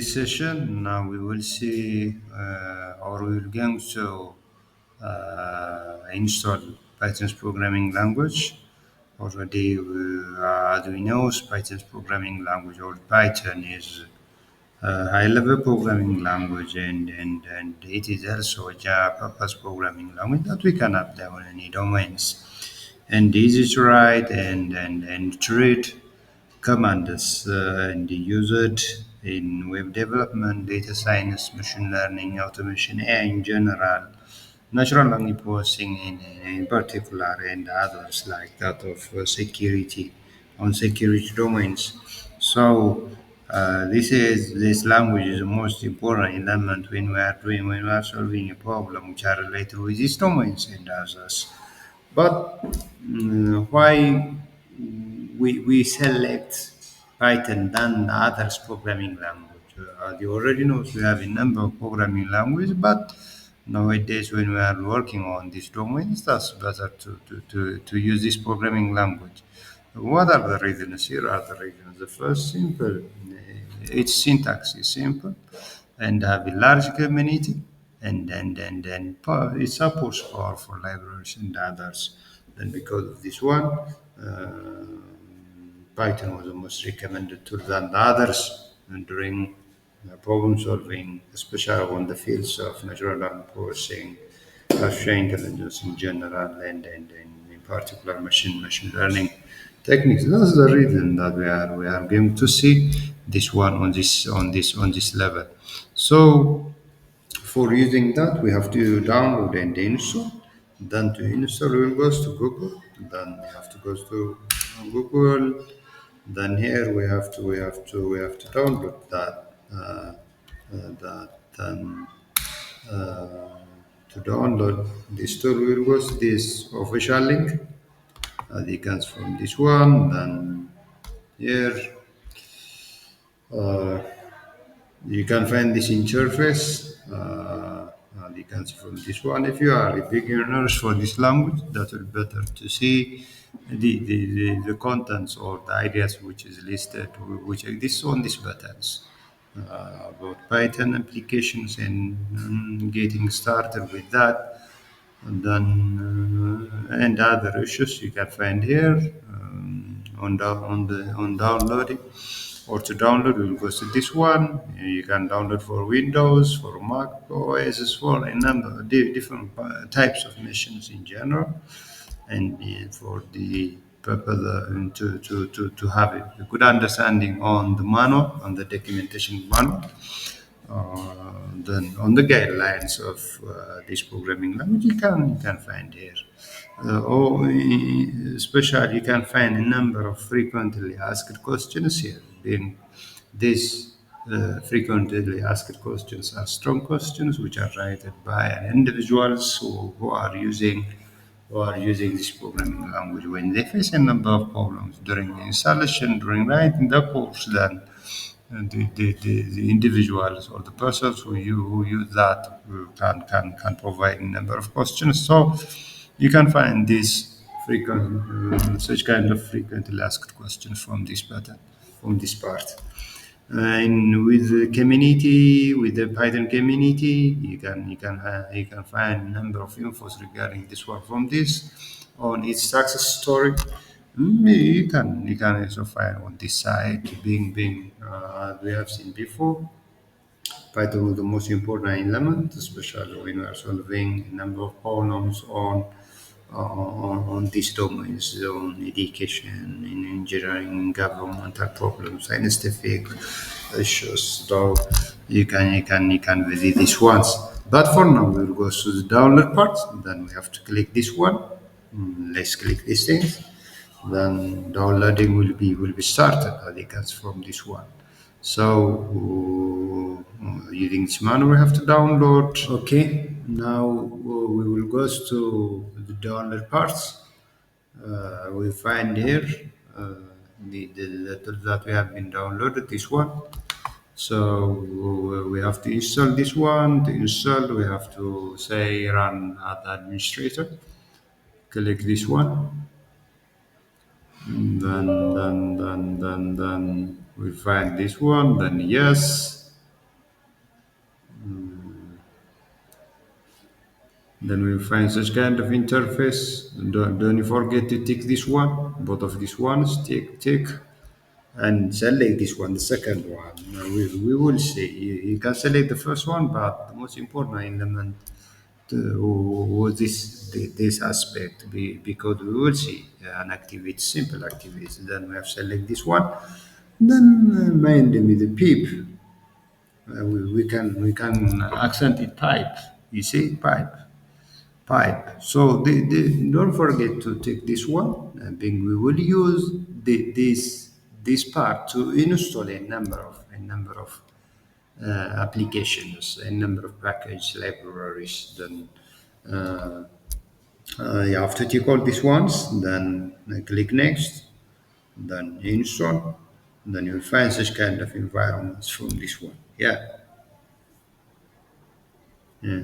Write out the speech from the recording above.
this session, now we will see or we will going to install Python's programming language. Already, as we know, Python's programming language or Python is a high-level programming language, and it is also a Java-purpose programming language that we can apply on any domains. And easy to write and to read commands and use it in web development, data science, machine learning, automation, AI in general, natural language processing in particular, and others like that of security on security domains. So this language is the most important element when we are solving a problem which are related with these domains and others. But why we select Python than others programming language? You already know we have a number of programming languages, but nowadays when we are working on these domains, that's better to use this programming language. What are the reasons? Here are the reasons. The first, simple. Its syntax is simple and have a large community and it supports powerful libraries and others. Then because of this one, Python was the most recommended tool than the others during problem solving, especially on the fields of natural language processing, artificial intelligence in general, and in particular machine learning techniques. That's the reason that we are going to see this one on this level. So for using that, we have to download and install. Then to install, we will go to Google. Then we have to go to Google. Then here we have to download that. Then to download this tool, we will go to this official link. As you can see from this one. Then here uh, you can find this interface. And you can see from this one, if you are a beginner for this language, that will be better to see the contents or the ideas which is listed, which exist on these buttons about Python applications and getting started with that. And then and other issues you can find here on downloading or to download. We'll go to this one. You can download for Windows, for Mac OS, as well, a number of different types of machines in general, and for the purpose to have a good understanding on the manual, on the documentation manual, then on the guidelines of this programming language, you can find here. Or especially, you can find a number of frequently asked questions here. Being these frequently asked questions are strong questions which are rated by individuals who are using this programming language when they face a number of problems during the installation, during writing the course. Then the individuals or the persons who use that can provide a number of questions. So you can find these such kind of frequently asked questions from this pattern, from this part. And with the community, with the Python community, you can find a number of infos regarding this one from this on its success story. You can also find on this side, being as we have seen before, Python is the most important element, especially when we are solving a number of problems on these domains, on education, in engineering, governmental problems, scientific issues. So you can visit these ones. But for now, we'll go to the download part. Then we have to click this one. Let's click these things. Then downloading will be started. As you can see from this one. So using this manual, we have to download. Okay. Now we will go to the download parts. We find here uh, the tool that we have been downloaded. This one. So we have to install this one. To install, we have to say run as administrator. Click this one. Then we find this one. Then yes. Then we find such kind of interface. Don't you forget to tick this one, both of these ones, tick, and select this one, the second one. We will see. You can select the first one, but the most important element was this aspect because we will see an activity, simple activity. Then we have select this one. Then mainly with the PIP, we can accent it pipe. You see pipe. So don't forget to take this one. I think we will use this part to install a number of applications, a number of package libraries. Then uh, you have to tick all these ones. Then click next. Then install. Then you'll find such kind of environments from this one. Yeah. Yeah.